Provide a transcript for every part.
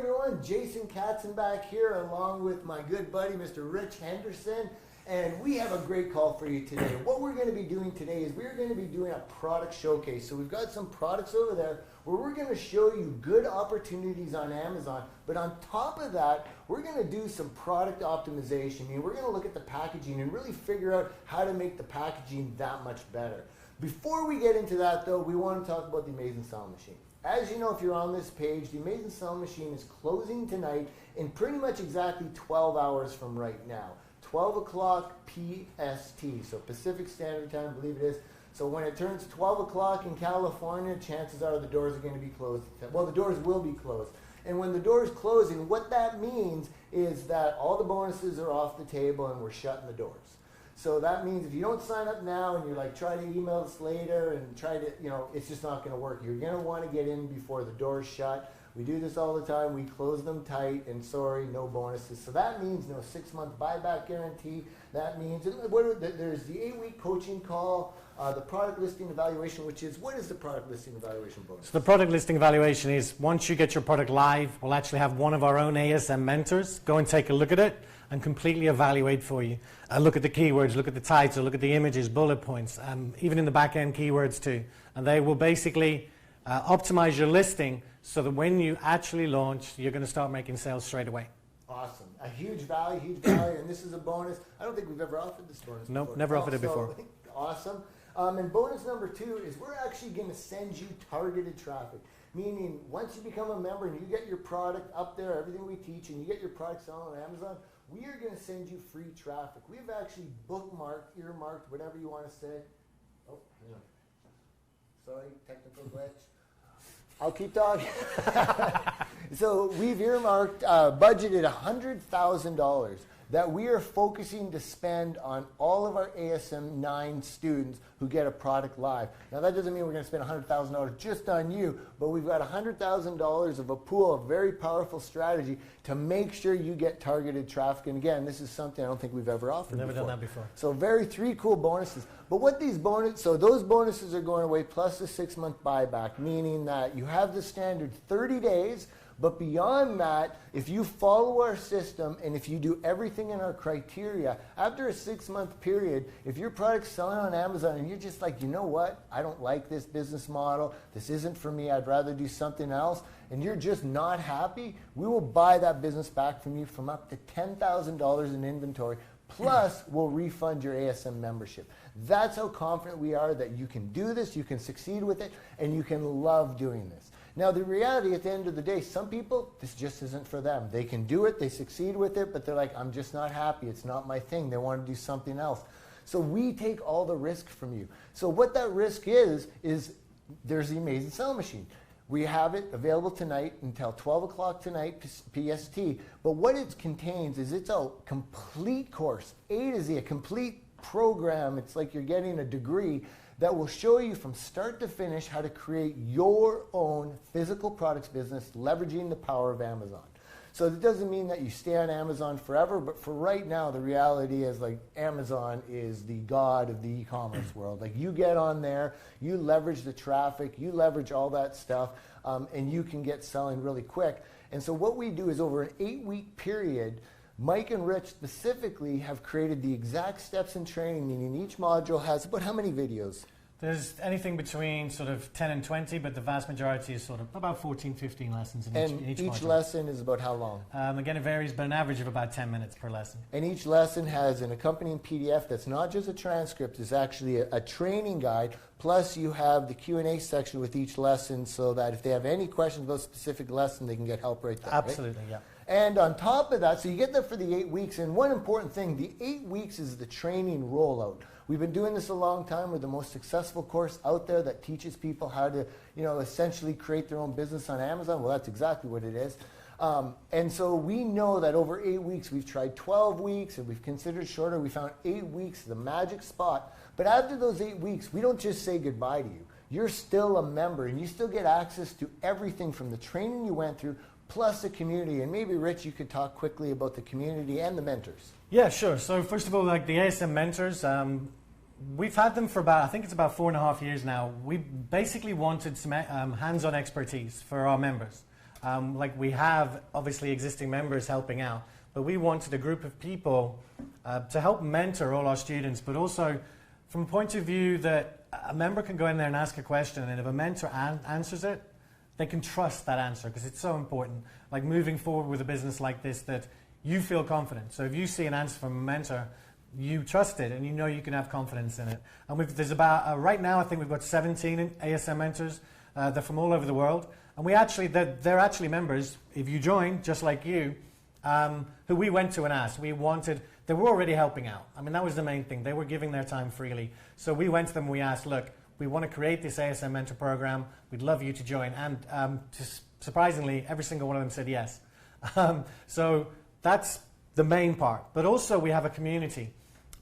everyone, Jason Katzenback here along with my good buddy Mr. Rich Henderson, and we have a great call for you today. What we're going to be doing today is we're going to be doing a product showcase. So we've got some products over there where we're going to show you good opportunities on Amazon, but on top of that, we're going to do some product optimization. I mean, we're going to look at the packaging and really figure out how to make the packaging that much better. Before we get into that though, we want to talk about the Amazing Sewing Machine. As you know, if you're on this page, the Amazing Sewing Machine is closing tonight in pretty much exactly 12 hours from right now. 12 o'clock PST, so Pacific Standard Time, I believe it is. So when it turns 12 o'clock in California, chances are the doors are going to be closed. Well, the doors will be closed. And when the doors closing, what that means is that all the bonuses are off the table and we're shutting the doors. So that means if you don't sign up now and you're like, try to email us later and try to, it's just not going to work. You're going to want to get in before the doors shut. We do this all the time. We close them tight, and sorry, no bonuses. So that means no 6-month buyback guarantee. That means there's the 8-week coaching call, the product listing evaluation, which is, what is the product listing evaluation bonus? So the product listing evaluation is once you get your product live, we'll actually have one of our own ASM mentors go and take a look at it and completely evaluate for you. Look at the keywords, look at the title, look at the images, bullet points, even in the back end keywords too. And they will basically optimize your listing so that when you actually launch, you're going to start making sales straight away. Awesome. A huge value, and this is a bonus. I don't think we've ever offered this bonus before. Nope, never offered it before. Awesome. And bonus number 2 is we're actually going to send you targeted traffic, meaning once you become a member and you get your product up there, everything we teach, and you get your product selling on Amazon, we are going to send you free traffic. We've actually bookmarked, earmarked, whatever you want to say. Oh, hang on. Sorry, technical glitch. I'll keep talking. So we've earmarked, budgeted $100,000 that we are focusing to spend on all of our ASM 9 students who get a product live. Now that doesn't mean we're going to spend $100,000 just on you, but we've got $100,000 of a pool of very powerful strategy to make sure you get targeted traffic. And again, this is something I don't think we've ever offered Never before. done that before. So 3 cool bonuses. But what these so those bonuses are going away plus the 6-month buyback, meaning that you have the standard 30 days. But beyond that, if you follow our system and if you do everything in our criteria, after a 6-month period, if your product's selling on Amazon and you're just like, you know what, I don't like this business model, this isn't for me, I'd rather do something else, and you're just not happy, we will buy that business back from you from up to $10,000 in inventory, plus we'll refund your ASM membership. That's how confident we are that you can do this, you can succeed with it, and you can love doing this. Now, the reality at the end of the day, some people, this just isn't for them. They can do it, they succeed with it, but they're like, I'm just not happy. It's not my thing. They want to do something else. So we take all the risk from you. So what that risk is there's the Amazing Sewing Machine. We have it available tonight until 12 o'clock tonight, PST. But what it contains is it's a complete course, A to Z, a complete program. It's like you're getting a degree that will show you from start to finish how to create your own physical products business leveraging the power of Amazon. So it doesn't mean that you stay on Amazon forever, but for right now, the reality is like Amazon is the god of the e-commerce world. Like you get on there, you leverage the traffic, you leverage all that stuff, and you can get selling really quick. And so what we do is over an 8-week period, Mike and Rich specifically have created the exact steps in training, meaning each module has about how many videos? There's anything between sort of 10 and 20, but the vast majority is sort of about 14, 15 lessons in each module. Each lesson is about how long? Again, it varies, but an average of about 10 minutes per lesson. And each lesson has an accompanying PDF that's not just a transcript, it's actually a training guide, plus you have the Q&A section with each lesson so that if they have any questions about a specific lesson, they can get help right there. Absolutely, right? yeah. And on top of that, so you get there for the 8 weeks, and one important thing, the 8 weeks is the training rollout. We've been doing this a long time. We're the most successful course out there that teaches people how to, essentially create their own business on Amazon. Well, that's exactly what it is. And so we know that over 8 weeks, we've tried 12 weeks, and we've considered shorter. We found 8 weeks, the magic spot. But after those 8 weeks, we don't just say goodbye to you. You're still a member, and you still get access to everything from the training you went through, plus the community. And maybe, Rich, you could talk quickly about the community and the mentors. Yeah, sure. So first of all, like the ASM mentors, we've had them for about, I think it's about 4.5 years now. We basically wanted some hands-on expertise for our members. Like we have obviously existing members helping out, but we wanted a group of people to help mentor all our students, but also from a point of view that a member can go in there and ask a question, and if a mentor answers it, they can trust that answer, because it's so important, like moving forward with a business like this, that you feel confident. So if you see an answer from a mentor, you trust it, and you know you can have confidence in it. And there's about, right now I think we've got 17 ASM mentors. They're from all over the world. And they're actually members, if you join, just like you, who we went to and asked. They were already helping out. I mean, that was the main thing. They were giving their time freely. So we went to them and we asked, look, we want to create this ASM mentor program. We'd love you to join. And surprisingly, every single one of them said yes. So that's the main part. But also we have a community,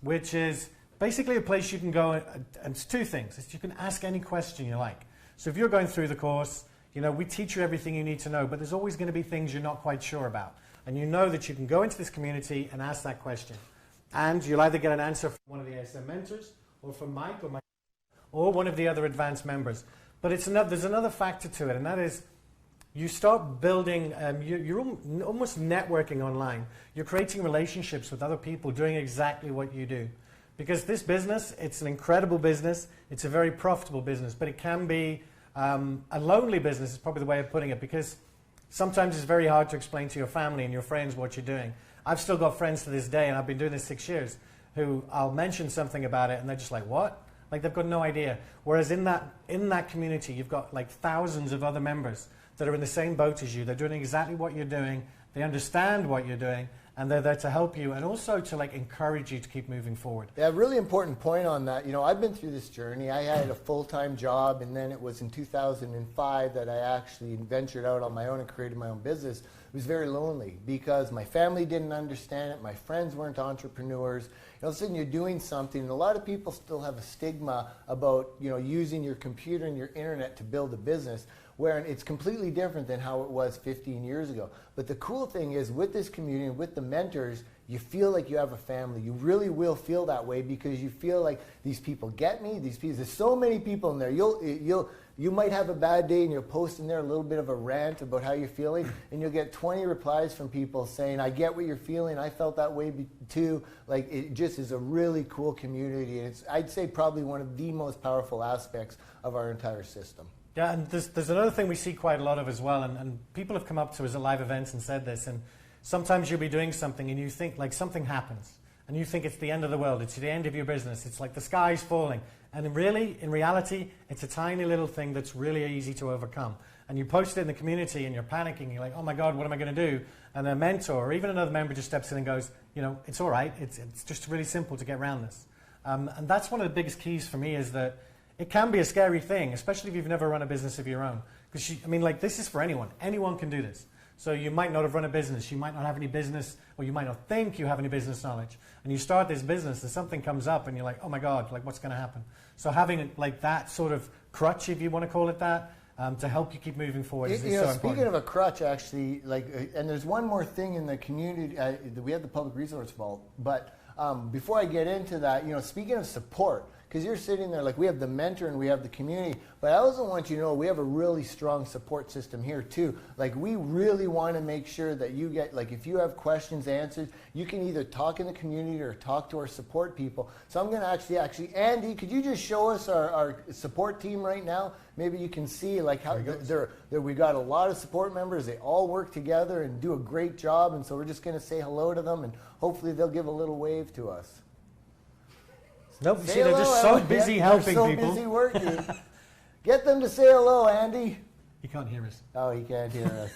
which is basically a place you can go, and it's two things. You can ask any question you like. So if you're going through the course, we teach you everything you need to know, but there's always going to be things you're not quite sure about. And you know that you can go into this community and ask that question. And you'll either get an answer from one of the ASM mentors, or from Mike, or one of the other advanced members. But there's another factor to it, and that is you start building, you're almost networking online. You're creating relationships with other people doing exactly what you do. Because this business, it's an incredible business. It's a very profitable business, but it can be a lonely business is probably the way of putting it, because sometimes it's very hard to explain to your family and your friends what you're doing. I've still got friends to this day, and I've been doing this 6 years, who I'll mention something about it, and they're just like, what? Like they've got no idea. Whereas in that community, you've got like thousands of other members that are in the same boat as you. They're doing exactly what you're doing. They understand what you're doing, and they're there to help you and also to like encourage you to keep moving forward. Yeah, a really important point on that. I've been through this journey. I had a full-time job, and then it was in 2005 that I actually ventured out on my own and created my own business. It was very lonely because my family didn't understand it. My friends weren't entrepreneurs. All of a sudden you're doing something, and a lot of people still have a stigma about using your computer and your internet to build a business, where it's completely different than how it was 15 years ago. But the cool thing is, with this community and with the mentors, you feel like you have a family. You really will feel that way, because you feel like these people get me. There's so many people in there. You might have a bad day and you'll post in there a little bit of a rant about how you're feeling, and you'll get 20 replies from people saying, I get what you're feeling, I felt that way too. Like, it just is a really cool community, and it's, I'd say, probably one of the most powerful aspects of our entire system. Yeah, and there's another thing we see quite a lot of as well, and people have come up to us at live events and said this, and sometimes you'll be doing something and you think like something happens, and you think it's the end of the world, it's the end of your business, it's like the sky's falling. And really, in reality, it's a tiny little thing that's really easy to overcome. And you post it in the community and you're panicking, you're like, oh my God, what am I going to do? And a mentor or even another member just steps in and goes, it's all right, it's just really simple to get around this. And that's one of the biggest keys for me, is that it can be a scary thing, especially if you've never run a business of your own. Because, this is for anyone. Anyone can do this. So you might not have run a business, you might not have any business, or you might not think you have any business knowledge. And you start this business and something comes up and you're like, oh my God, like what's going to happen? So having like that sort of crutch, if you want to call it that, to help you keep moving forward is so important. Speaking of a crutch, actually, and there's one more thing in the community, we have the public resource vault, but before I get into that, speaking of support, because you're sitting there, like, we have the mentor and we have the community, but I also want you to know we have a really strong support system here too. Like, we really want to make sure that you get, like, if you have questions answered, you can either talk in the community or talk to our support people. So I'm going to actually, Andy, could you just show us our support team right now? Maybe you can see like how we got a lot of support members. They all work together and do a great job, and so we're just going to say hello to them, and hopefully they'll give a little wave to us. Nope, see, they're just so busy helping people. They're so busy working. Get them to say hello, Andy. He can't hear us. Oh, he can't hear us.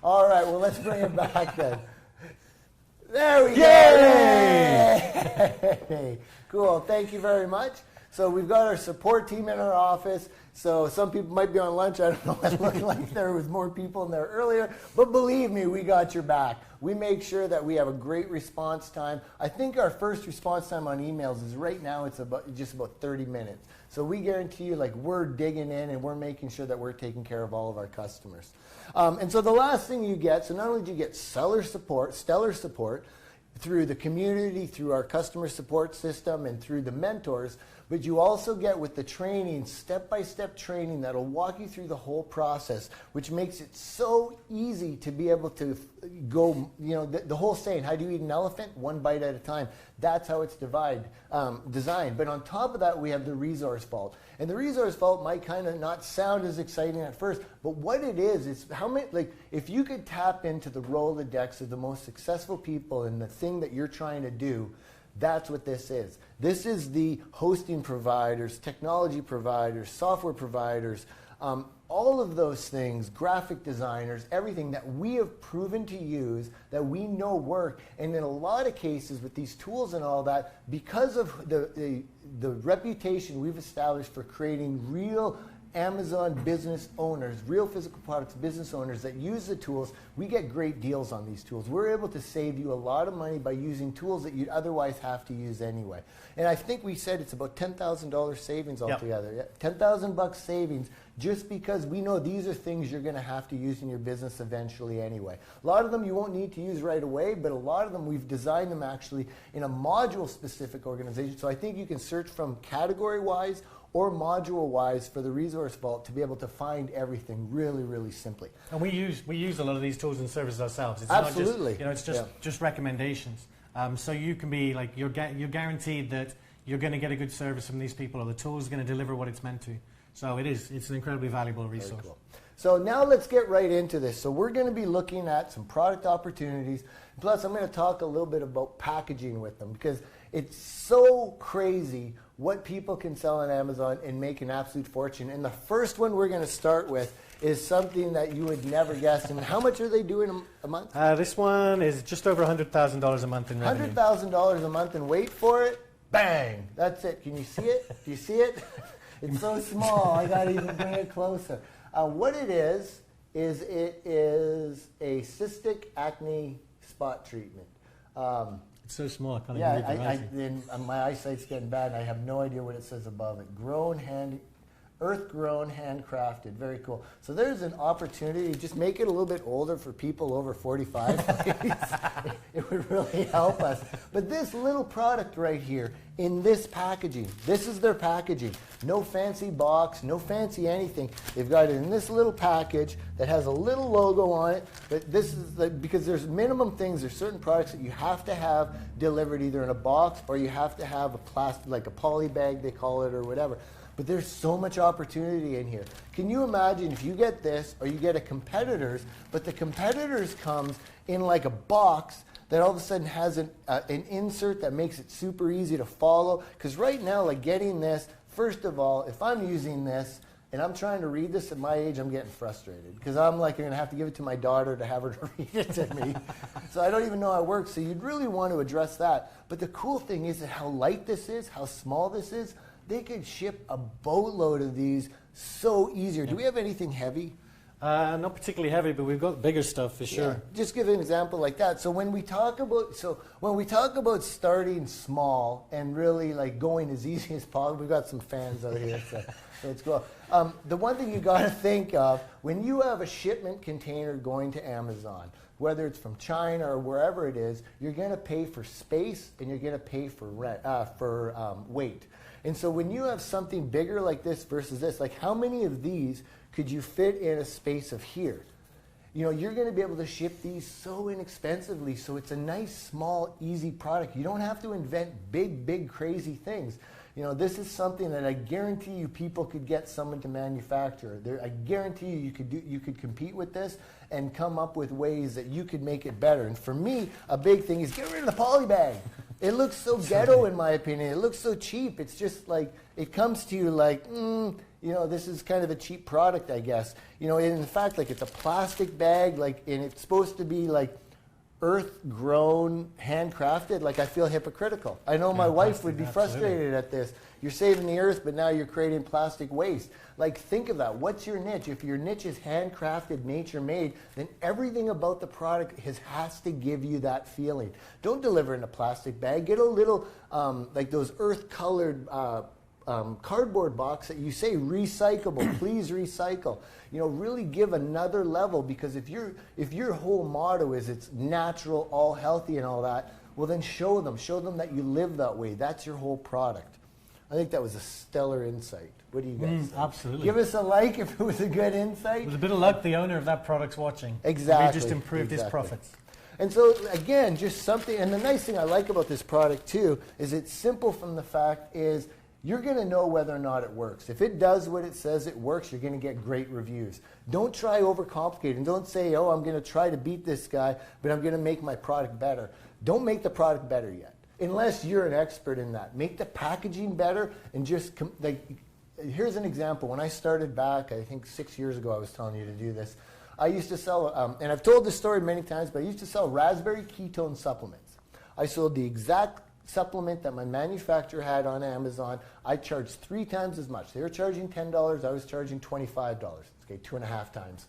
All right, well, let's bring him back then. There we go. Yay! Cool, thank you very much. So we've got our support team in our office. So some people might be on lunch. I don't know. It looked like there was more people in there earlier. But believe me, we got your back. We make sure that we have a great response time. I think our first response time on emails is right now it's just about 30 minutes. So we guarantee you, like, we're digging in and we're making sure that we're taking care of all of our customers. And so the last thing you get, so not only do you get stellar support through the community, through our customer support system, and through the mentors, but you also get with the training, step-by-step training that'll walk you through the whole process, which makes it so easy to be able to go, you know, the whole saying, how do you eat an elephant? One bite at a time. That's how it's designed. But on top of that, we have the resource vault. And the resource vault might kind of not sound as exciting at first, but what it is how many, like, if you could tap into the Rolodex of the most successful people in the thing that you're trying to do, that's what this is. This is the hosting providers, technology providers, software providers, all of those things, graphic designers, everything that we have proven to use, that we know work. And in a lot of cases with these tools and all that, because of the reputation we've established for creating real Amazon business owners, real physical products business owners that use the tools, we get great deals on these tools. We're able to save you a lot of money by using tools that you'd otherwise have to use anyway. And I think we said it's about $10,000 savings altogether. Yep. $10,000 savings just because we know these are things you're going to have to use in your business eventually anyway. A lot of them you won't need to use right away, but a lot of them we've designed them actually in a module-specific organization. So I think you can search from category-wise or module-wise for the resource vault to be able to find everything really, really simply. And we use a lot of these tools and services ourselves. It's Absolutely. Not just, you know, it's just recommendations. So you can be like, you're guaranteed that you're going to get a good service from these people, or the tool is going to deliver what it's meant to. So it's an incredibly valuable resource. Very cool. So now let's get right into this. So we're going to be looking at some product opportunities. Plus, I'm going to talk a little bit about packaging with them, because it's so crazy what people can sell on Amazon and make an absolute fortune. And the first one we're going to start with is something that you would never guess. And how much are they doing a month? This one is just over $100,000 a month in revenue. $100,000 a month, and wait for it, bang! That's it. Can you see it? Do you see it? It's so small, I got to even bring it closer. What it is it is a cystic acne spot treatment. It's so small, I can't even read the writing. My eyesight's getting bad, and I have no idea what it says above it. Earth-grown, handcrafted. Very cool. So there's an opportunity. Just make it a little bit older for people over 45. It would really help us. But this little product right here, in this packaging, this is their packaging. No fancy box, no fancy anything. They've got it in this little package that has a little logo on it. But this is because there's minimum things. There's certain products that you have to have delivered either in a box, or you have to have a plastic, like a poly bag they call it, or whatever. But there's so much opportunity in here. Can you imagine if you get this, or you get a competitor's, but the competitor's comes in like a box that all of a sudden has an insert that makes it super easy to follow? Because right now, like getting this, first of all, if I'm using this and I'm trying to read this at my age, I'm getting frustrated. Because I'm like, I'm going to have to give it to my daughter to have her to read it to me. So I don't even know how it works. So you'd really want to address that. But the cool thing is that how light this is, how small this is. They could ship a boatload of these so easier. Do we have anything heavy? Not particularly heavy, but we've got bigger stuff for sure. Yeah. Just give an example like that. So when we talk about starting small and really like going as easy as possible, we've got some fans out here, so let's go. The one thing you got to think of when you have a shipment container going to Amazon, whether it's from China or wherever it is, you're going to pay for space and you're going to pay for weight. And so when you have something bigger like this versus this, like how many of these could you fit in a space of here? You know, you're going to be able to ship these so inexpensively, so it's a nice, small, easy product. You don't have to invent big, crazy things. You know, this is something that I guarantee you people could get someone to manufacture. I guarantee you could compete with this and come up with ways that you could make it better. And for me, a big thing is get rid of the poly bag. It looks so ghetto in my opinion. It looks so cheap. It's just like, it comes to you like, you know, this is kind of a cheap product, I guess. You know, in fact, like it's a plastic bag, like, and it's supposed to be like earth-grown, handcrafted. Like I feel hypocritical. I know my wife would be frustrated at this. You're saving the earth, but now you're creating plastic waste. Like think of that. What's your niche? If your niche is handcrafted, nature-made, then everything about the product has to give you that feeling. Don't deliver in a plastic bag. Get a little, like those earth-colored cardboard box that you say recyclable. Please recycle. You know, really give another level, because if your whole motto is it's natural, all healthy and all that, well then show them that you live that way. That's your whole product. I think that was a stellar insight. What do you guys think? Absolutely. Give us a like if it was a good insight. With a bit of luck, the owner of that product's watching. Exactly. We just improved his profits. And so, again, just something, and the nice thing I like about this product too is it's simple from the fact is you're going to know whether or not it works. If it does what it says it works, you're going to get great reviews. Don't try overcomplicate and don't say, oh, I'm going to try to beat this guy, but I'm going to make my product better. Don't make the product better yet, unless you're an expert in that. Make the packaging better and just, here's an example. When I started back, I think 6 years ago, I was telling you to do this. I used to sell, and I've told this story many times, but I used to sell raspberry ketone supplements. I sold the exact supplement that my manufacturer had on Amazon. I charged 3 times as much. They were charging $10. I was charging $25. Okay, 2.5 times.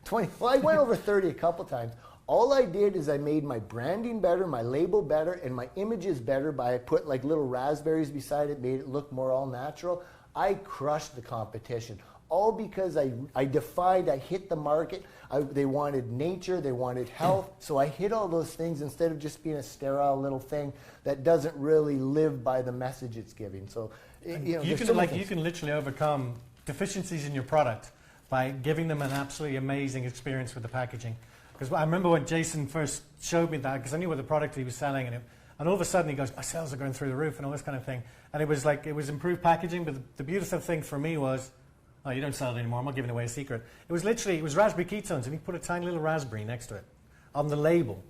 20. Well, I went over 30 a couple times. All I did is I made my branding better, my label better, and my images better by I put like little raspberries beside it, made it look more all natural. I crushed the competition. All because I defied, I hit the market. They wanted nature, they wanted health. So I hit all those things instead of just being a sterile little thing that doesn't really live by the message it's giving. So you can literally overcome deficiencies in your product by giving them an absolutely amazing experience with the packaging. Because I remember when Jason first showed me that, because I knew what the product he was selling, and all of a sudden he goes, my sales are going through the roof and all this kind of thing. And it was improved packaging, but the beautiful thing for me was, oh, you don't sell it anymore, I'm not giving away a secret. It was raspberry ketones, and he put a tiny little raspberry next to it on the label.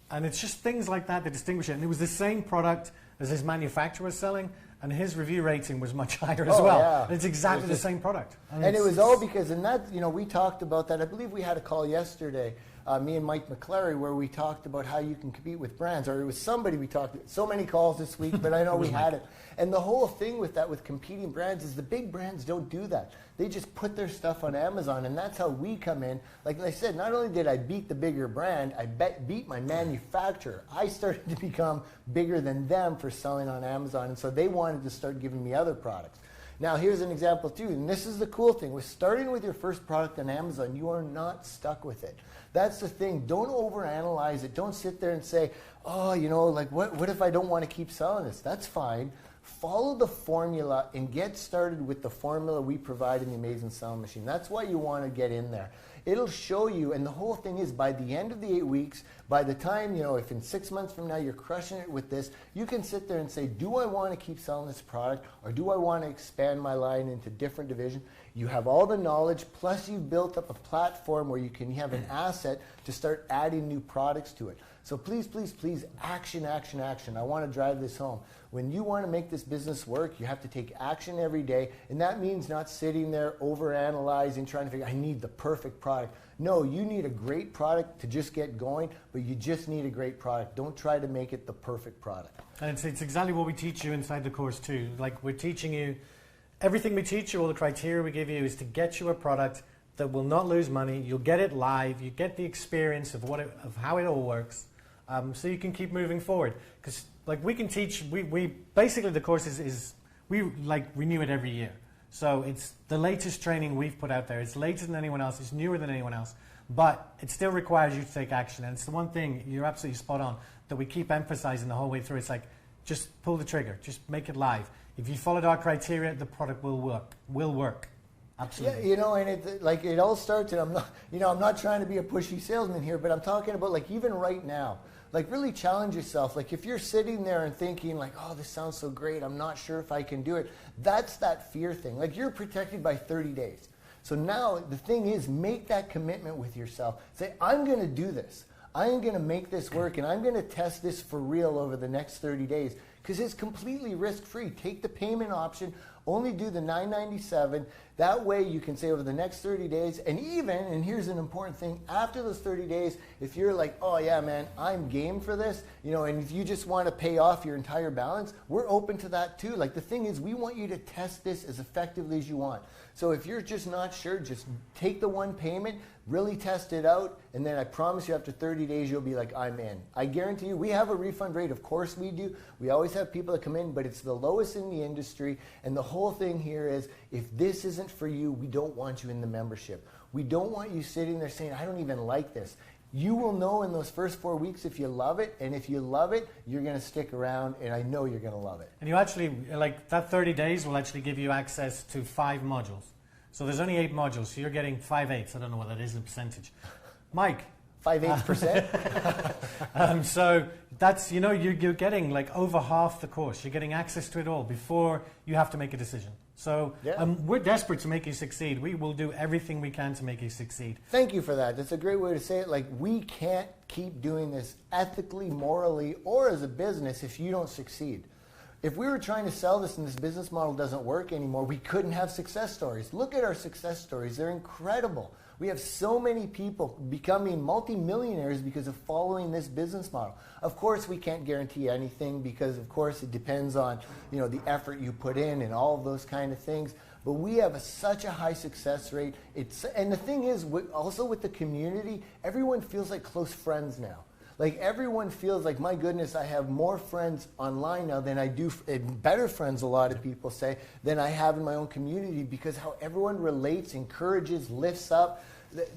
And it's just things like that that distinguish it. And it was the same product as his manufacturer was selling, and his review rating was much higher as well. Yeah. And it's exactly the same product. And it was all because, and that, we talked about that. I believe we had a call yesterday, me and Mike McClary, where we talked about how you can compete with brands. Or it was somebody we talked, so many calls this week, but I know we had it. And the whole thing with that, with competing brands, is the big brands don't do that. They just put their stuff on Amazon, and that's how we come in. Like I said, not only did I beat the bigger brand, I beat my manufacturer. I started to become bigger than them for selling on Amazon, and so they wanted to start giving me other products. Now, here's an example, too, and this is the cool thing. With starting with your first product on Amazon, you are not stuck with it. That's the thing. Don't overanalyze it. Don't sit there and say, oh, what if I don't want to keep selling this? That's fine. Follow the formula and get started with the formula we provide in the Amazing Selling Machine. That's why you want to get in there. It'll show you, and the whole thing is by the end of the 8 weeks, by the time, if in 6 months from now you're crushing it with this, you can sit there and say, do I want to keep selling this product, or do I want to expand my line into different divisions? You have all the knowledge, plus you've built up a platform where you can have an asset to start adding new products to it. So please, please, please, action, action, action. I want to drive this home. When you want to make this business work, you have to take action every day, and that means not sitting there overanalyzing, trying to figure, I need the perfect product. No, you need a great product to just get going, but you just need a great product. Don't try to make it the perfect product. And it's exactly what we teach you inside the course too. Like, we're teaching you, everything we teach you, all the criteria we give you is to get you a product that will not lose money. You'll get it live. You get the experience of how it all works. So you can keep moving forward, because we can teach. We basically, the course is we renew it every year. So it's the latest training we've put out there. It's later than anyone else. It's newer than anyone else, but it still requires you to take action. And it's the one thing, you're absolutely spot on, that we keep emphasizing the whole way through. It's like, just pull the trigger, just make it live. If you followed our criteria, the product will work. Absolutely. Yeah, and it all starts, and I'm not trying to be a pushy salesman here, but I'm talking about even right now. Really challenge yourself. If you're sitting there and thinking oh, this sounds so great, I'm not sure if I can do it. That's that fear thing. You're protected by 30 days. So now the thing is, make that commitment with yourself. Say, I'm going to do this. I'm going to make this work, and I'm going to test this for real over the next 30 days, because it's completely risk-free. Take the payment option. Only do the $9.97. That way you can say over the next 30 days, and here's an important thing, after those 30 days, if you're like, oh yeah, man, I'm game for this, and if you just want to pay off your entire balance, we're open to that too. The thing is, we want you to test this as effectively as you want. So if you're just not sure, just take the one payment, really test it out, and then I promise you after 30 days you'll be like, I'm in. I guarantee you, we have a refund rate. Of course we do. We always have people that come in, but it's the lowest in the industry. And the whole thing here is, if this isn't for you, we don't want you in the membership. We don't want you sitting there saying, I don't even like this. You will know in those first 4 weeks if you love it, and if you love it, you're going to stick around, and I know you're going to love it. And you actually, like that 30 days will actually give you access to 5 modules. So there's only 8 modules, so you're getting 5/8. I don't know what that is in percentage. Mike? 5/8%? So that's, you know, you're getting like over half the course. You're getting access to it all before you have to make a decision. So we're desperate to make you succeed. We will do everything we can to make you succeed. Thank you for that. That's a great way to say it. Like, we can't keep doing this ethically, morally, or as a business if you don't succeed. If we were trying to sell this and this business model doesn't work anymore, we couldn't have success stories. Look at our success stories. They're incredible. We have so many people becoming multimillionaires because of following this business model. Of course, we can't guarantee anything because, of course, it depends on, you know, the effort you put in and all of those kind of things. But we have such a high success rate. And the thing is, also with the community, everyone feels like close friends now. Like, everyone feels like, my goodness, I have more friends online now than I do, and better friends, a lot of people say, than I have in my own community, because how everyone relates, encourages, lifts up.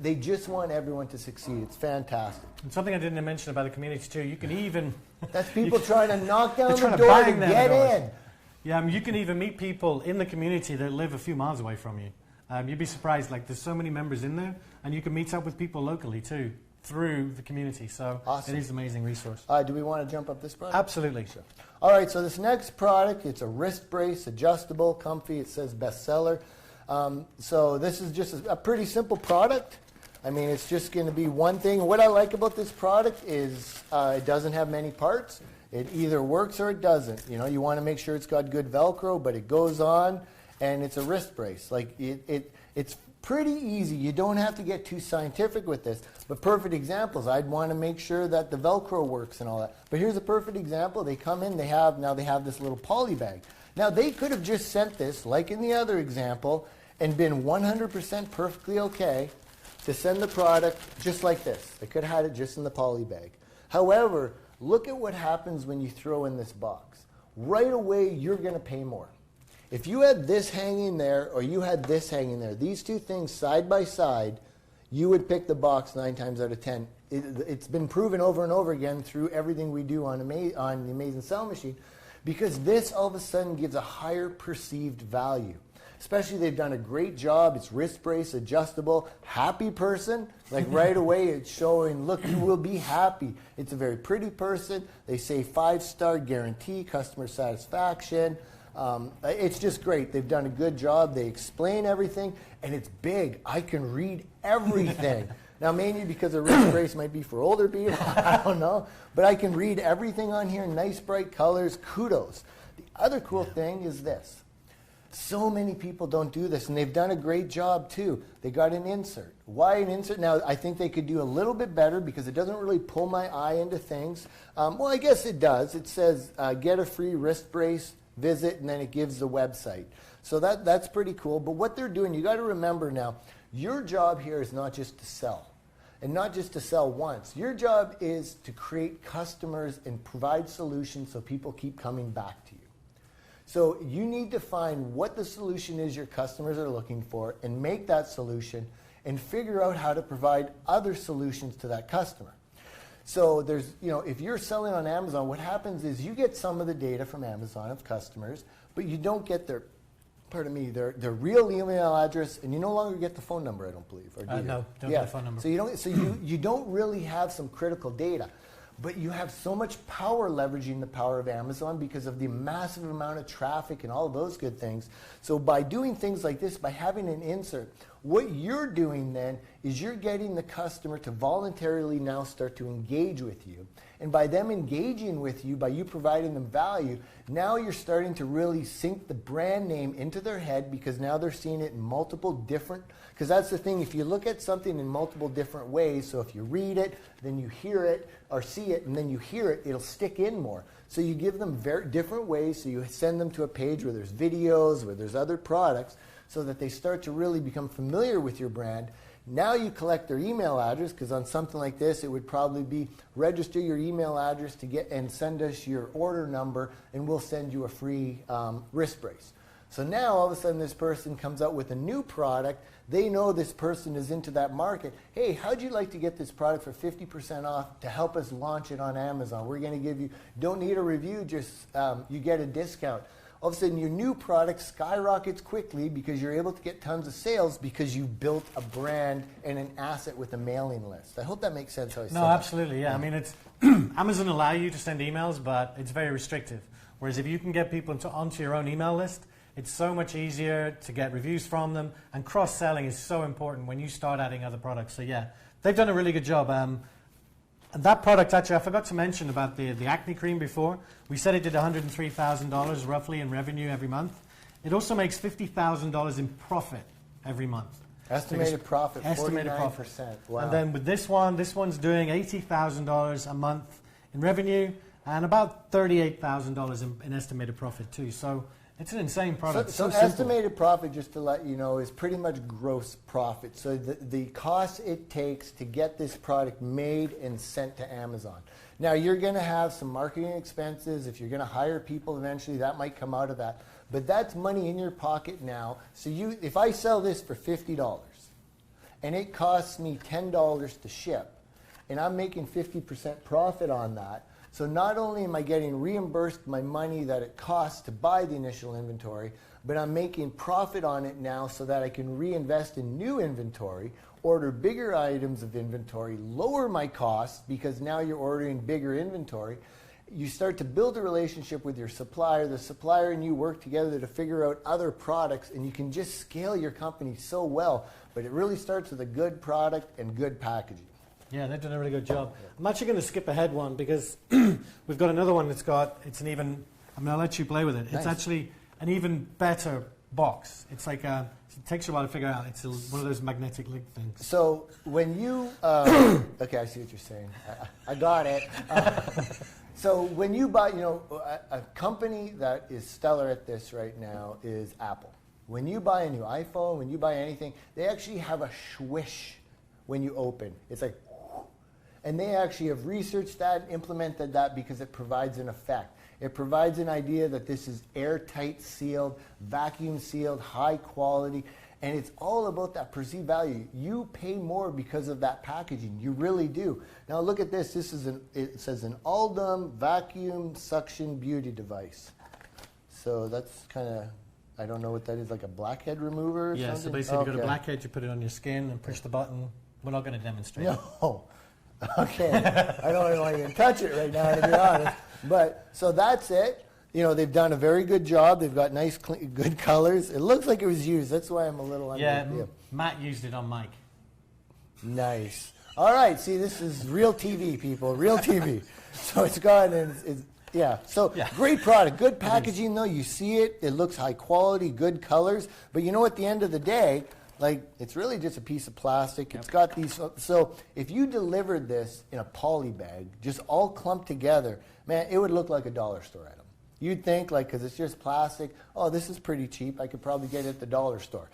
They just want everyone to succeed. It's fantastic. And something I didn't mention about the community too, you can even... That's people trying to knock down the trying door to to get in. Yeah, I mean, you can even meet people in the community that live a few miles away from you. You'd be surprised, like, there's so many members in there, and you can meet up with people locally too, through the community. So awesome. It is an amazing resource. Do we want to jump up this product? Absolutely. Sure. All right, so this next product, it's a wrist brace, adjustable, comfy. It says bestseller. So this is just a pretty simple product. I mean, it's just going to be one thing. What I like about this product is it doesn't have many parts. It either works or it doesn't. You know, you want to make sure it's got good Velcro, but it goes on, and it's a wrist brace. Like, it's pretty easy. You don't have to get too scientific with this. But perfect examples, I'd want to make sure that the Velcro works and all that. But here's a perfect example. They come in, they have this little poly bag. Now, they could have just sent this, like in the other example, and been 100% perfectly okay to send the product just like this. They could have had it just in the poly bag. However, look at what happens when you throw in this box. Right away, you're going to pay more. If you had this hanging there or you had this hanging there, these two things side by side, you would pick the box 9 times out of 10. It's been proven over and over again through everything we do on the Amazing Selling Machine, because this all of a sudden gives a higher perceived value. Especially, they've done a great job. It's wrist brace, adjustable, happy person. Like, right away, it's showing, look, you will be happy. It's a very pretty person. They say 5-star guarantee, customer satisfaction. It's just great. They've done a good job. They explain everything, and it's big. I can read everything. Now, maybe because a wrist brace might be for older people, I don't know. But I can read everything on here, nice bright colors, kudos. The other cool thing is this. So many people don't do this, and they've done a great job too. They got an insert. Why an insert? Now, I think they could do a little bit better because it doesn't really pull my eye into things. Well, I guess it does. It says, get a free wrist brace, visit, and then it gives the website. So that's pretty cool. But what they're doing, you got to remember now, your job here is not just to sell, and not just to sell once. Your job is to create customers and provide solutions so people keep coming back to you. So you need to find what the solution is your customers are looking for and make that solution and figure out how to provide other solutions to that customer. So there's, you know, if you're selling on Amazon, what happens is you get some of the data from Amazon of customers, but you don't get their real email address, and you no longer get the phone number, I don't believe. Or do you? No, don't get the phone number. So you don't really have some critical data. But you have so much power leveraging the power of Amazon because of the massive amount of traffic and all of those good things. So by doing things like this, by having an insert, what you're doing then is you're getting the customer to voluntarily now start to engage with you. And by them engaging with you, by you providing them value, now you're starting to really sink the brand name into their head, because now they're seeing it in multiple different, because that's the thing, if you look at something in multiple different ways, so if you read it, then you hear it, or see it, and then you hear it, it'll stick in more. So you give them very different ways, so you send them to a page where there's videos, where there's other products, so that they start to really become familiar with your brand. Now you collect their email address, because on something like this, it would probably be register your email address to get and send us your order number, and we'll send you a free wrist brace. So now all of a sudden this person comes out with a new product. They know this person is into that market. Hey, how'd you like to get this product for 50% off to help us launch it on Amazon? We're going to give you, don't need a review, just you get a discount. All of a sudden your new product skyrockets quickly because you're able to get tons of sales because you built a brand and an asset with a mailing list. I hope that makes sense how I said No, absolutely, yeah. I mean, it's Amazon allow you to send emails, but it's very restrictive. Whereas if you can get people onto your own email list, it's so much easier to get reviews from them, and cross-selling is so important when you start adding other products. So yeah, they've done a really good job. And that product, actually, I forgot to mention about the acne cream before. We said it did $103,000 roughly in revenue every month. It also makes $50,000 in profit every month. Estimated profit, estimated 49%. profit. Wow. And then with this one's doing $80,000 a month in revenue and about $38,000 in estimated profit too. So it's an insane product. So estimated profit, just to let you know, is pretty much gross profit. So the cost it takes to get this product made and sent to Amazon. Now you're going to have some marketing expenses. If you're going to hire people eventually, that might come out of that. But that's money in your pocket now. So if I sell this for $50 and it costs me $10 to ship, and I'm making 50% profit on that, so not only am I getting reimbursed my money that it costs to buy the initial inventory, but I'm making profit on it now so that I can reinvest in new inventory, order bigger items of inventory, lower my costs because now you're ordering bigger inventory. You start to build a relationship with your supplier. The supplier and you work together to figure out other products, and you can just scale your company so well. But it really starts with a good product and good packaging. Yeah, they've done a really good job. I'm actually going to skip ahead one because we've got another one it's an even, I'll let you play with it. It's Nice. actually an even better box. It's like, it takes you a while to figure out. It's one of those magnetic link things. So when you, okay, I see what you're saying. I got it. So when you buy, a company that is stellar at this right now is Apple. When you buy a new iPhone, when you buy anything, they actually have a swish when you open. It's like, and they actually have researched that and implemented that because it provides an effect. It provides an idea that this is airtight sealed, vacuum sealed, high quality, and it's all about that perceived value. You pay more because of that packaging. You really do. Now look at this. It says an Aldum vacuum suction beauty device. So that's kind of, I don't know what that is, like a blackhead remover or something? Yeah, so basically you got a blackhead, you put it on your skin and push the button. We're not going to demonstrate. No. Okay. I don't even want to even touch it right now, to be honest. But so that's it. They've done a very good job. They've got nice, clean, good colors. It looks like it was used. That's why I'm a little under. Yeah, Matt used it on Mike. Nice. All right. See, this is real TV, people. Real TV. So it's got, and it's yeah. So great product. Good packaging, though. You see it. It looks high quality, good colors. But at the end of the day, it's really just a piece of plastic. It's got these, so if you delivered this in a poly bag, just all clumped together, man, it would look like a dollar store item. You'd think, because it's just plastic, oh, this is pretty cheap. I could probably get it at the dollar store.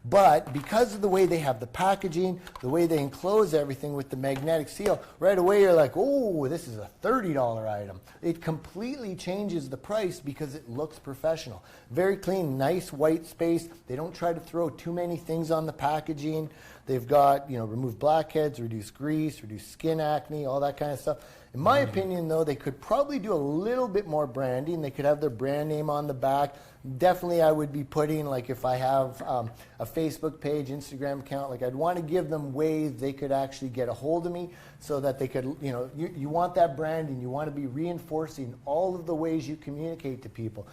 But because of the way they have the packaging, the way they enclose everything with the magnetic seal, right away you're like, oh, this is a $30 item. It completely changes the price because it looks professional. Very clean, nice white space. They don't try to throw too many things on the packaging. They've got, remove blackheads, reduce grease, reduce skin acne, all that kind of stuff. In my opinion, though, they could probably do a little bit more branding. They could have their brand name on the back. Definitely I would be putting, if I have a Facebook page, Instagram account, I'd want to give them ways they could actually get a hold of me so that they could, you want that branding. You want to be reinforcing all of the ways you communicate to people.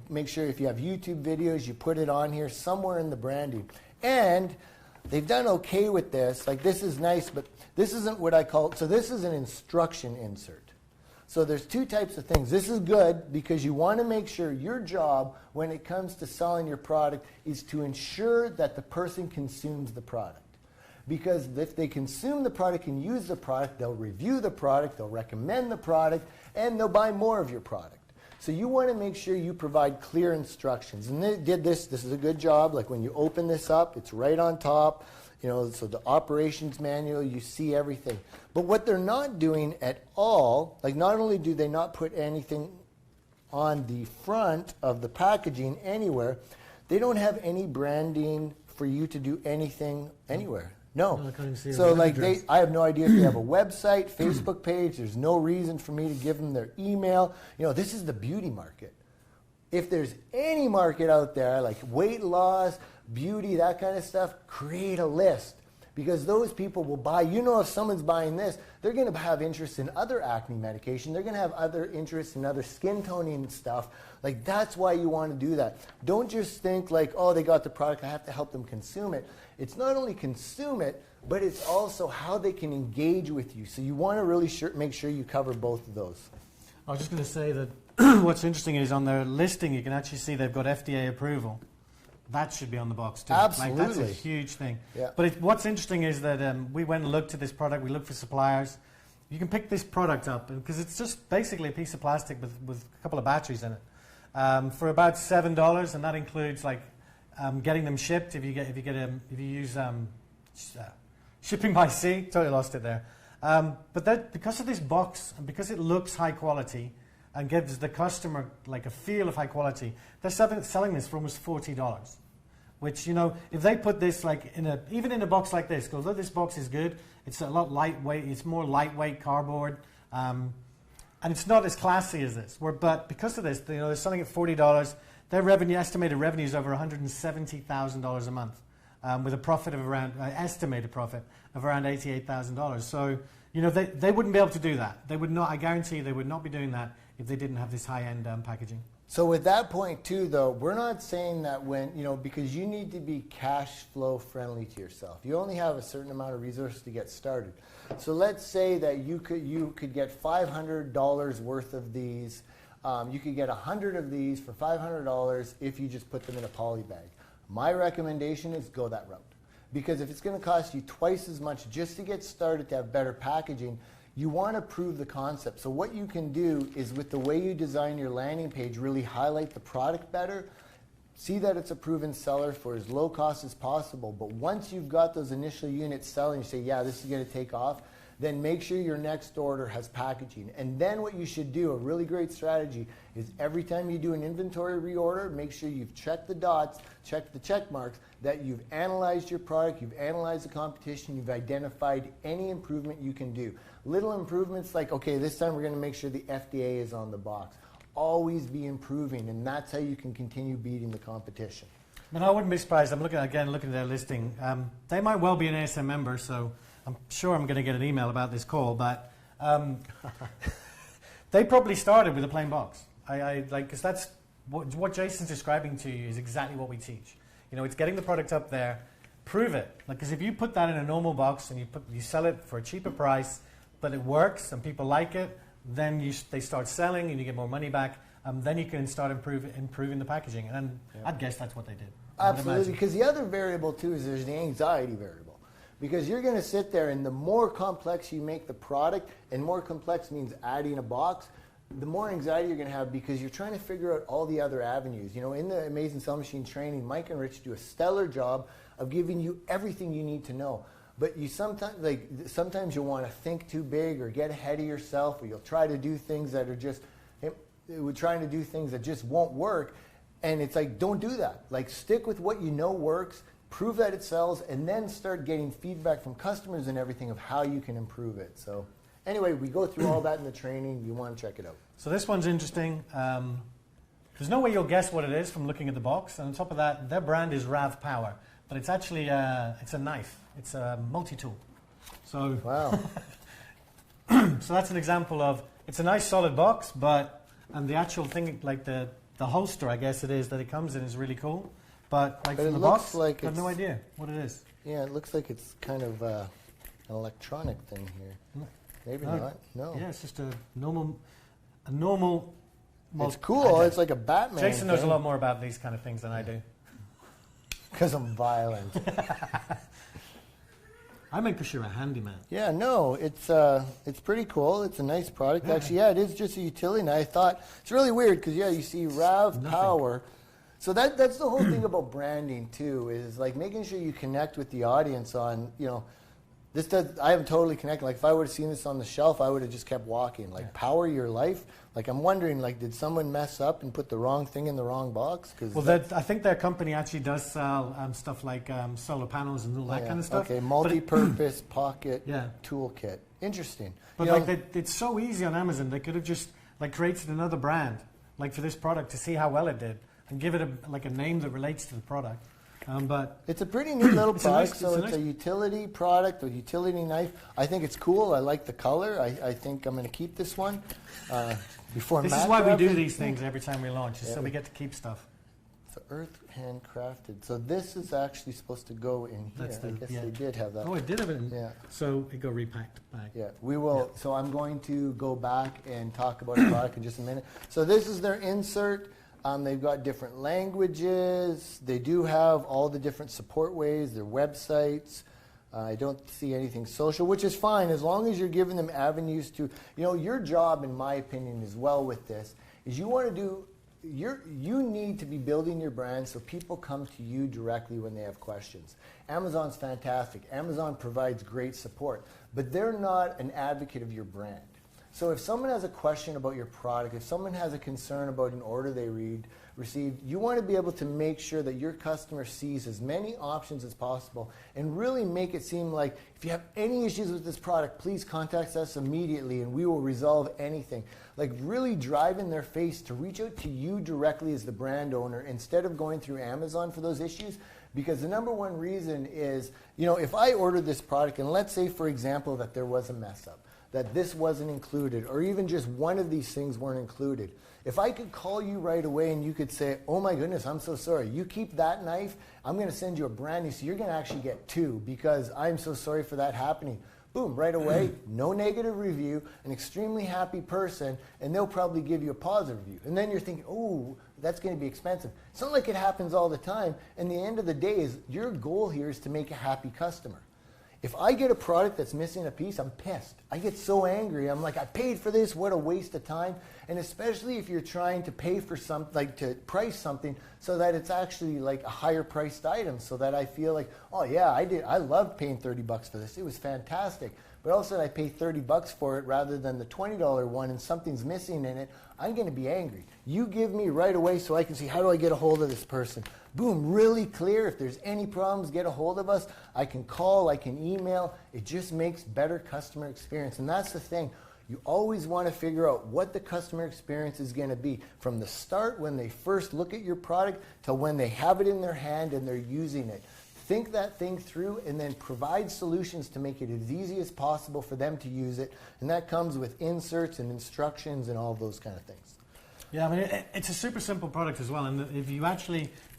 Make sure if you have YouTube videos, you put it on here somewhere in the branding. And they've done okay with this. This is nice, but this isn't what I call, so this is an instruction insert. So there's two types of things. This is good because you want to make sure your job when it comes to selling your product is to ensure that the person consumes the product. Because if they consume the product and use the product, they'll review the product, they'll recommend the product, and they'll buy more of your product. So you want to make sure you provide clear instructions. And they did this. This is a good job. When you open this up, it's right on top. So the operations manual, you see everything. But what they're not doing at all, not only do they not put anything on the front of the packaging anywhere, They don't have any branding for you to do anything anywhere. No. I can't even see So a like address. I have no idea if they have a website, Facebook page. There's no reason for me to give them their email. You know, this is the beauty market. If there's any market out there like weight loss, beauty, that kind of stuff, create a list. Because those people will buy, you know, if someone's buying this, they're going to have interest in other acne medication. They're going to have other interest in other skin toning stuff. Like, that's why you want to do that. Don't just think like, oh, they got the product, I have to help them consume it. It's not only consume it, but it's also how they can engage with you. So you want to really make sure you cover both of those. I was just going to say that what's interesting is on their listing, you can actually see they've got FDA approval. That should be on the box too. Absolutely. Like, that's a huge thing. Yeah. But what's interesting is that we went and looked at this product. We looked for suppliers. You can pick this product up because it's just basically a piece of plastic with a couple of batteries in it for about $7, and that includes like getting them shipped. If you use shipping by sea, totally lost it there. But that, because of this box and because it looks high quality and gives the customer like a feel of high quality, they're selling this for almost $40. Which, you know, if they put this like even in a box like this, although this box is good, it's a lot lightweight. It's more lightweight cardboard, and it's not as classy as this. But because of this, you know, they're selling at $40. Their estimated revenue is over $170,000 a month, with a profit of around estimated profit of around $88,000. So, you know, they wouldn't be able to do that. They would not. I guarantee you, they would not be doing that if they didn't have this high-end packaging. So with that point too, though, we're not saying that when, you know, because you need to be cash flow friendly to yourself. You only have a certain amount of resources to get started. So let's say that you could get $500 worth of these. You could get 100 of these for $500 if you just put them in a poly bag. My recommendation is go that route. Because if it's going to cost you twice as much just to get started to have better packaging, you want to prove the concept. So what you can do is, with the way you design your landing page, really highlight the product better, see that it's a proven seller for as low cost as possible. But once you've got those initial units selling, you say, yeah, this is going to take off, then make sure your next order has packaging. And then what you should do, a really great strategy, is every time you do an inventory reorder, make sure you've checked the dots, checked the check marks, that you've analyzed your product, you've analyzed the competition, you've identified any improvement you can do. Little improvements like, okay, this time we're going to make sure the FDA is on the box. Always be improving, and that's how you can continue beating the competition. And I wouldn't be surprised. I'm looking at their listing. They might well be an ASM member, so I'm sure I'm going to get an email about this call. But they probably started with a plain box. Because that's what Jason's describing to you is exactly what we teach. You know, it's getting the product up there, prove it. Because if you put that in a normal box and you sell it for a cheaper price, but it works and people like it, then they start selling and you get more money back. Then you can start improving the packaging. And I'd guess that's what they did. Absolutely, because the other variable too is there's the anxiety variable. Because you're going to sit there, and the more complex you make the product, and more complex means adding a box, the more anxiety you're going to have, because you're trying to figure out all the other avenues. You know, in the Amazing Sell Machine training, Mike and Rich do a stellar job of giving you everything you need to know. But you sometimes you'll want to think too big or get ahead of yourself, or you'll try to do things that are just trying to do things that just won't work. And it's like, don't do that. Like, stick with what you know works, prove that it sells, and then start getting feedback from customers and everything of how you can improve it. So anyway, we go through all that in the training. You want to check it out. So this one's interesting. There's no way you'll guess what it is from looking at the box. And on top of that, their brand is Rav Power. But it's actually it's a knife. It's a multi-tool. So, wow. So that's an example of, it's a nice solid box, and the actual thing, like the holster, I guess it is, that it comes in is really cool. But from the box, I have no idea what it is. Yeah, it looks like it's kind of an electronic thing here. Maybe not. No. Yeah, it's just a normal. It's cool. It's like a Batman. Jason knows a lot more about these kind of things than I do. Because I'm violent. I meant because you're a handyman. Yeah, no, it's pretty cool. It's a nice product. Yeah. Actually, it is just a utility. And I thought, it's really weird because, you see Rav Power. So that's the whole thing about branding, too, is like making sure you connect with the audience on, I am totally connected. Like if I would have seen this on the shelf, I would have just kept walking. Like power your life. Like I'm wondering, like did someone mess up and put the wrong thing in the wrong box? Well, I think their company actually does sell stuff like solar panels and all that kind of stuff. Okay, multi-purpose pocket Yeah. toolkit. Interesting. But it's so easy on Amazon. They could have just like created another brand, like for this product, to see how well it did, and give it a name that relates to the product. But it's a pretty neat little product. It's It's a utility product, a utility knife. I think it's cool. I like the color. I think I'm going to keep this one. Before this Matt is why we do grabs it. these things every time we launch, so we get to keep stuff. So earth handcrafted. So this is actually supposed to go in here. I guess they did have that. Oh, it did have it in. Yeah. So it got repacked back. Yeah, we will. So I'm going to go back and talk about the product in just a minute. So this is their insert. They've got different languages. They do have all the different support ways, their websites. I don't see anything social, which is fine as long as you're giving them avenues to, your job, in my opinion, as well with this, is you need to be building your brand so people come to you directly when they have questions. Amazon's fantastic. Amazon provides great support, but they're not an advocate of your brand. So if someone has a question about your product, if someone has a concern about an order they received, you want to be able to make sure that your customer sees as many options as possible and really make it seem like if you have any issues with this product, please contact us immediately and we will resolve anything. Like really driving their face to reach out to you directly as the brand owner instead of going through Amazon for those issues. Because the number one reason is, if I ordered this product and let's say, for example, that there was a mess up, that this wasn't included, or even just one of these things weren't included. If I could call you right away and you could say, oh my goodness, I'm so sorry, you keep that knife, I'm going to send you a brand new, so you're going to actually get two because I'm so sorry for that happening. Boom, right away, no negative review, an extremely happy person, and they'll probably give you a positive review. And then you're thinking, oh, that's going to be expensive. It's not like it happens all the time, and the end of the day is your goal here is to make a happy customer. If I get a product that's missing a piece, I'm pissed. I get so angry. I'm like, I paid for this. What a waste of time. And especially if you're trying to pay for something, like to price something so that it's actually like a higher priced item so that I feel like, oh yeah, I loved paying $30 for this. It was fantastic. But all of a sudden I pay $30 for it rather than the $20 one and something's missing in it, I'm going to be angry. You give me right away so I can see how do I get a hold of this person. Boom, really clear. If there's any problems, get a hold of us. I can call, I can email. It just makes better customer experience. And that's the thing. You always want to figure out what the customer experience is going to be from the start when they first look at your product till when they have it in their hand and they're using it. Think that thing through and then provide solutions to make it as easy as possible for them to use it. And that comes with inserts and instructions and all those kind of things. Yeah, I mean, it's a super simple product as well. And if you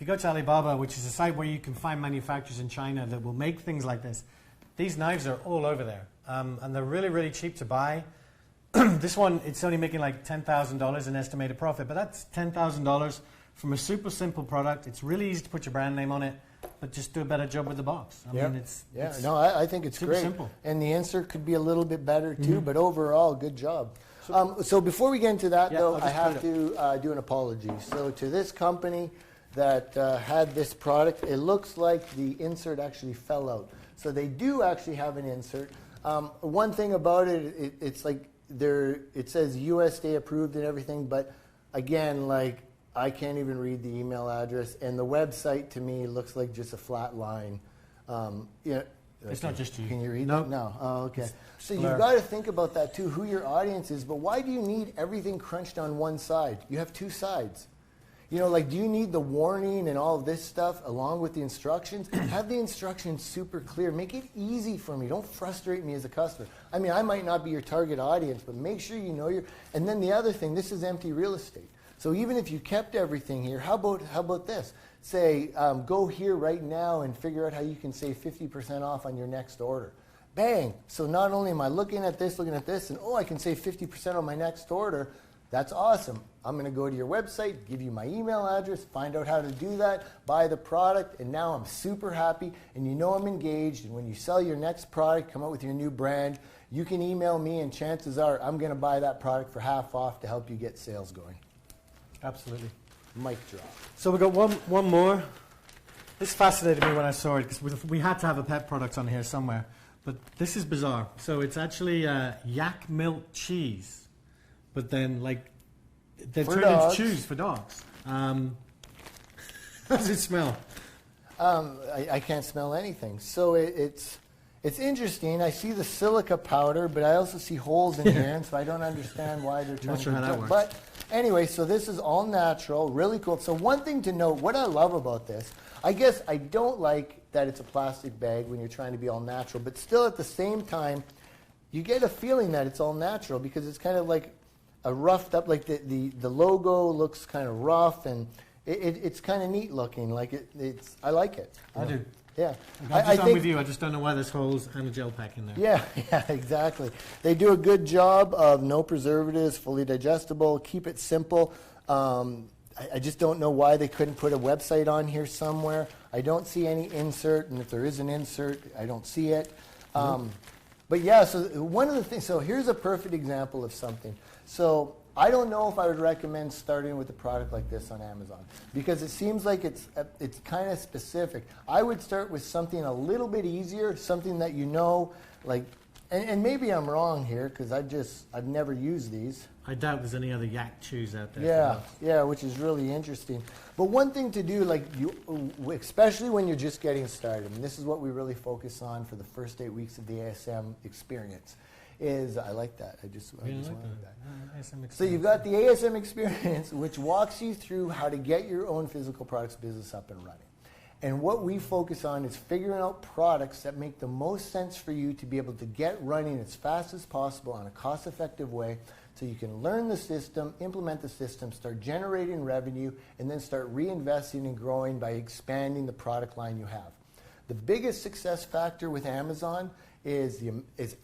go to Alibaba, which is a site where you can find manufacturers in China that will make things like this, these knives are all over there. And they're really, really cheap to buy. This one, it's only making like $10,000 in estimated profit, but that's $10,000 from a super simple product. It's really easy to put your brand name on it, but just do a better job with the box. I mean, I think it's super great. Simple. And the insert could be a little bit better too, but overall, good job. So before we get into that, though, I have to do an apology. So to this company that had this product, it looks like the insert actually fell out. So they do actually have an insert. One thing about it, it's like it says USDA approved and everything, but again, like I can't even read the email address, and the website to me looks like just a flat line. It's not just you. Can you read Nope. that? No. Oh, okay. So blur. you've got to think about that too, who your audience is, but why do you need everything crunched on one side? You have two sides. Do you need the warning and all of this stuff along with the instructions? Have the instructions super clear. Make it easy for me. Don't frustrate me as a customer. I mean, I might not be your target audience, but make sure you know and then the other thing, this is empty real estate. So even if you kept everything here, how about this? Say, go here right now and figure out how you can save 50% off on your next order. Bang! So not only am I looking at this, and I can save 50% on my next order. That's awesome. I'm going to go to your website, give you my email address, find out how to do that, buy the product, and now I'm super happy, and I'm engaged. And when you sell your next product, come out with your new brand, you can email me, and chances are I'm going to buy that product for half off to help you get sales going. Absolutely. Mic drop. So we've got one more. This fascinated me when I saw it because we had to have a pet product on here somewhere. But this is bizarre. So it's actually yak milk cheese, but then like they're For turned dogs. into chews for dogs. How does it smell? I can't smell anything. So it's interesting. I see the silica powder, but I also see holes in here, and so I don't understand why they're trying Not sure to how that works. But anyway, so this is all natural, really cool. So one thing to note, what I love about this, I guess I don't like that it's a plastic bag when you're trying to be all natural, but still at the same time, you get a feeling that it's all natural because it's kind of like a roughed up, like the logo looks kind of rough, and it's kind of neat looking. Like it's I like it. I do. Yeah. I'm with you. I just don't know why there's holes and a gel pack in there. Yeah, exactly. They do a good job of no preservatives, fully digestible, keep it simple. I just don't know why they couldn't put a website on here somewhere. I don't see any insert, and if there is an insert, I don't see it. But yeah, so one of the things, so here's a perfect example of something. So I don't know if I would recommend starting with a product like this on Amazon because it seems like it's kind of specific. I would start with something a little bit easier, something that you know, like, and maybe I'm wrong here because I've never used these. I doubt there's any other yak chews out there. Yeah, which is really interesting. But one thing to do, like especially when you're just getting started, and this is what we really focus on for the first 8 weeks of the ASM experience, is I like that. I just wanted that. So you've got the ASM experience, which walks you through how to get your own physical products business up and running. And what we focus on is figuring out products that make the most sense for you to be able to get running as fast as possible on a cost-effective way so you can learn the system, implement the system, start generating revenue, and then start reinvesting and growing by expanding the product line you have. The biggest success factor with Amazon is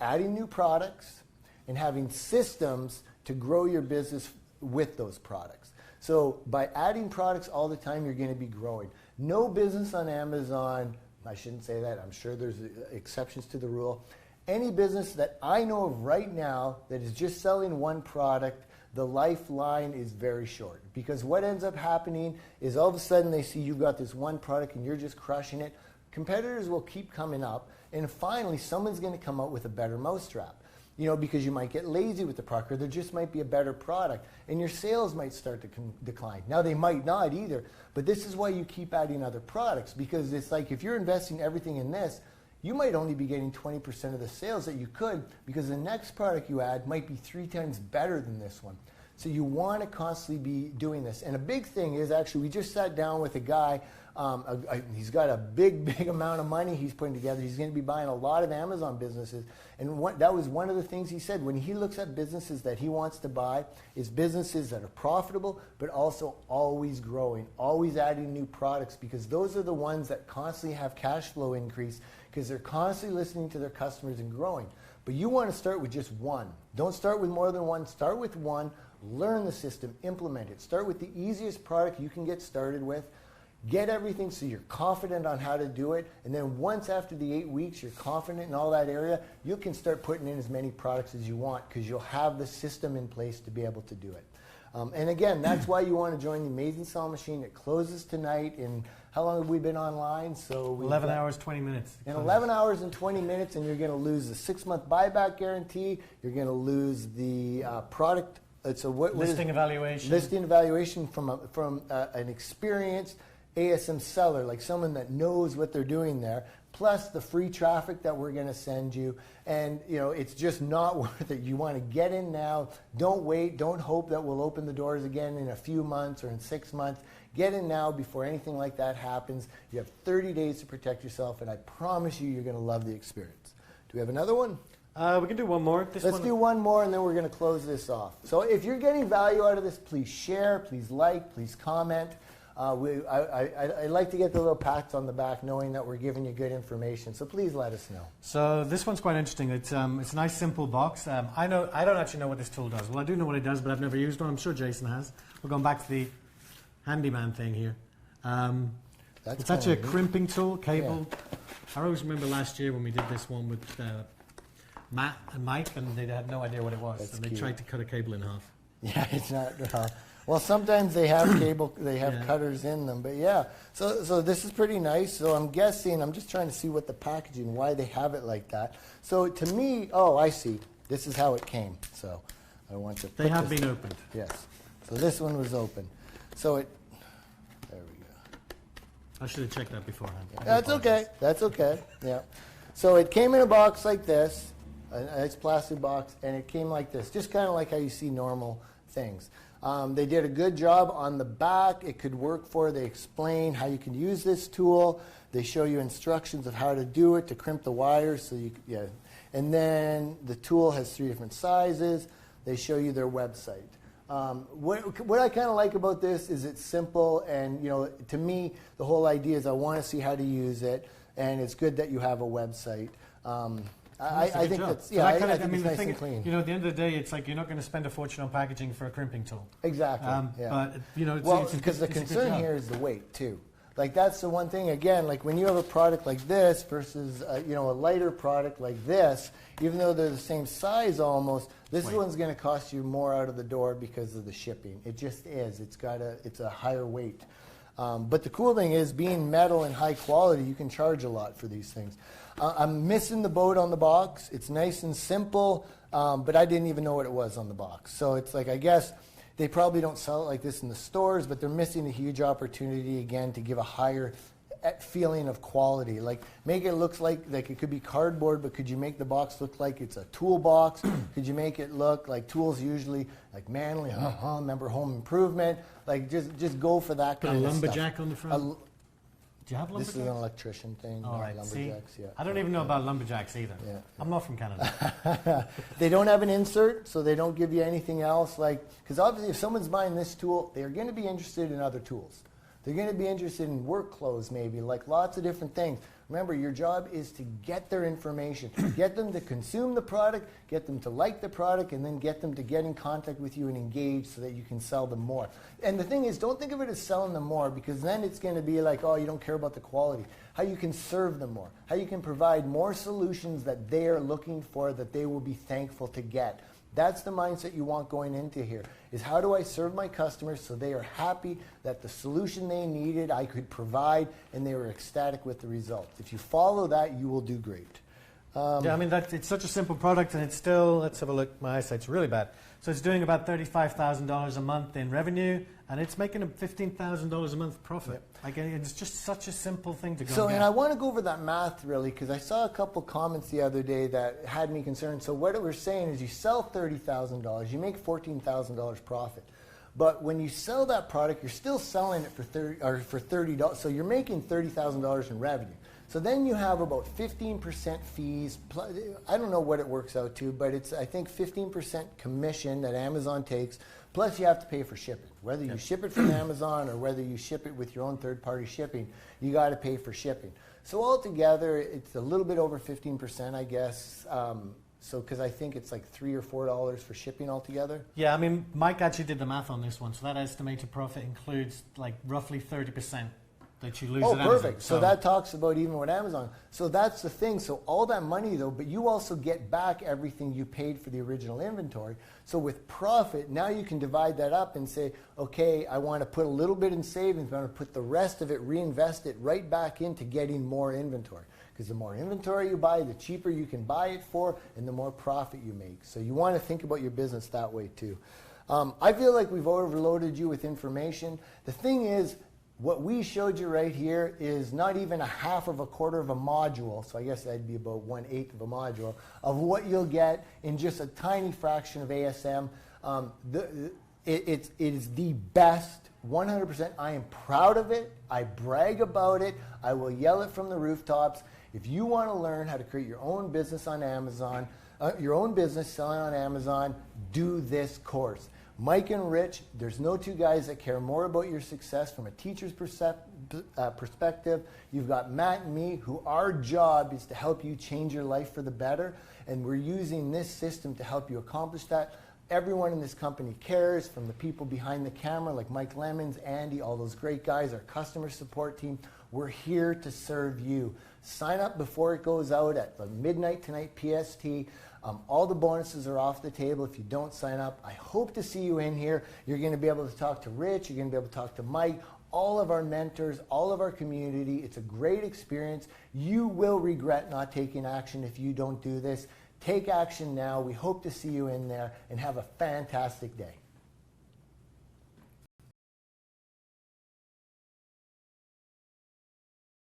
adding new products and having systems to grow your business with those products. So by adding products all the time, you're going to be growing. No business on Amazon, I shouldn't say that, I'm sure there's exceptions to the rule. Any business that I know of right now that is just selling one product, the lifeline is very short. Because what ends up happening is all of a sudden they see you've got this one product and you're just crushing it. Competitors will keep coming up, and finally someone's going to come out with a better mousetrap. You know, because you might get lazy with the product, or there just might be a better product, and your sales might start to decline. Now, they might not either, but this is why you keep adding other products, because it's like if you're investing everything in this, you might only be getting 20% of the sales that you could, because the next product you add might be 3 times better than this one. So you want to constantly be doing this. And a big thing is, actually, we just sat down with a guy. He's got a big amount of money he's putting together. He's going to be buying a lot of Amazon businesses. And that was one of the things he said. When he looks at businesses that he wants to buy, is businesses that are profitable, but also always growing, always adding new products, because those are the ones that constantly have cash flow increase, because they're constantly listening to their customers and growing. But you want to start with just one. Don't start with more than one. Start with one. Learn the system. Implement it. Start with the easiest product you can get started with. Get everything so you're confident on how to do it. And then once after the 8 weeks you're confident in all that area, you can start putting in as many products as you want, because you'll have the system in place to be able to do it. And again, that's why you want to join the Amazing Sell Machine. It closes tonight. In how long have we been online? So 11 hours, 20 minutes. In 11 hours and 20 minutes, and you're going to lose the 6-month buyback guarantee. You're going to lose the product. Listing evaluation. Listing evaluation from an experienced ASM seller, like someone that knows what they're doing there, plus the free traffic that we're going to send you. And you know, it's just not worth it. You want to get in now. Don't wait. Don't hope that we'll open the doors again in a few months or in 6 months. Get in now before anything like that happens. You have 30 days to protect yourself, and I promise you, you're going to love the experience. Do we have another one? We can do one more. Let's do one more, and then we're going to close this off. So if you're getting value out of this, please share, please like, please comment. I like to get the little pats on the back knowing that we're giving you good information, so please let us know. So this one's quite interesting. It's a nice simple box. I don't actually know what this tool does. Well, I do know what it does, but I've never used one. I'm sure Jason has. We're going back to the handyman thing here. It's actually a crimping tool, cable. Yeah. I always remember last year when we did this one with Matt and Mike, and they had no idea what it was. That's and they cute. tried to cut a cable in half. Yeah, it's not. Well, sometimes they have cutters in them, but yeah. So this is pretty nice. So I'm guessing, I'm just trying to see what the packaging, why they have it like that. So to me, oh, I see. This is how it came. So I want to. They have been opened. Yes. So this one was open. So it. There we go. I should have checked that beforehand. That's okay. That's okay. Yeah. So it came in a box like this, a nice plastic box, and it came like this, just kind of like how you see normal things. They did a good job on the back. It could work for. They explain how you can use this tool. They show you instructions of how to do it, to crimp the wires. So you, yeah. And then the tool has 3 different sizes. They show you their website. What I kind of like about this is it's simple, and to me, the whole idea is I want to see how to use it, and it's good that you have a website. I think that's I think it's nice and clean. At the end of the day, it's like you're not going to spend a fortune on packaging for a crimping tool. Exactly. But well, because the concern here is the weight too. Like that's the one thing. Again, like when you have a product like this versus a lighter product like this, even though they're the same size almost, this one's going to cost you more out of the door because of the shipping. It just is. It's a higher weight. But the cool thing is, being metal and high quality, you can charge a lot for these things. I'm missing the boat on the box. It's nice and simple, but I didn't even know what it was on the box. So it's like, I guess they probably don't sell it like this in the stores, but they're missing a huge opportunity, again, to give a higher feeling of quality. Like, make it look like it could be cardboard, but could you make the box look like it's a toolbox? Could you make it look like tools usually, like Manly, remember Home Improvement? Like, just go for that kind of stuff. A lumberjack on the front? Do you have lumberjacks? This is an electrician thing. All right, lumberjacks, see? Yeah. I don't even know about lumberjacks either. Yeah. I'm not from Canada. They don't have an insert, so they don't give you anything else. Because obviously if someone's buying this tool, they're going to be interested in other tools. They're going to be interested in work clothes maybe, like lots of different things. Remember, your job is to get their information, get them to consume the product, get them to like the product, and then get them to get in contact with you and engage so that you can sell them more. And the thing is, don't think of it as selling them more, because then it's going to be like, oh, you don't care about the quality. How you can serve them more, how you can provide more solutions that they are looking for, that they will be thankful to get. That's the mindset you want going into here, is how do I serve my customers so they are happy that the solution they needed I could provide, and they were ecstatic with the result. If you follow that, you will do great. Yeah, I mean, it's such a simple product, and it's still, let's have a look, my eyesight's really bad. So it's doing about $35,000 a month in revenue, and it's making a $15,000 a month profit. Yep. Like, it's just such a simple thing to go and get. And I want to go over that math really, because I saw a couple comments the other day that had me concerned. So what we're saying is, you sell $30,000, you make $14,000 profit. But when you sell that product, you're still selling it for $30. So you're making $30,000 in revenue. So then you have about 15% fees. I don't know what it works out to, but it's, I think, 15% commission that Amazon takes. Plus you have to pay for shipping. Whether you ship it from Amazon or whether you ship it with your own third-party shipping, you got to pay for shipping. So altogether, it's a little bit over 15%, I guess. So because I think it's like $3 or $4 for shipping altogether. Yeah, I mean, Mike actually did the math on this one. So that estimated profit includes like roughly 30%. That you lose at Amazon. Perfect. So that talks about even with Amazon. So that's the thing. So all that money though, but you also get back everything you paid for the original inventory. So with profit, now you can divide that up and say, okay, I want to put a little bit in savings, but I want to put the rest of it, reinvest it right back into getting more inventory. Because the more inventory you buy, the cheaper you can buy it for, and the more profit you make. So you want to think about your business that way too. I feel like we've overloaded you with information. The thing is, what we showed you right here is not even a half of a quarter of a module, so I guess that'd be about 1/8 of a module, of what you'll get in just a tiny fraction of ASM. It is the best, 100%. I am proud of it. I brag about it. I will yell it from the rooftops. If you want to learn how to create your own business on Amazon, your own business selling on Amazon, do this course. Mike and Rich, there's no two guys that care more about your success from a teacher's perspective. You've got Matt and me, who our job is to help you change your life for the better, and we're using this system to help you accomplish that. Everyone in this company cares, from the people behind the camera like Mike Lemons, Andy, all those great guys, our customer support team. We're here to serve you. Sign up before it goes out at midnight tonight PST. All the bonuses are off the table if you don't sign up. I hope to see you in here. You're going to be able to talk to Rich. You're going to be able to talk to Mike, all of our mentors, all of our community. It's a great experience. You will regret not taking action if you don't do this. Take action now. We hope to see you in there, and have a fantastic day.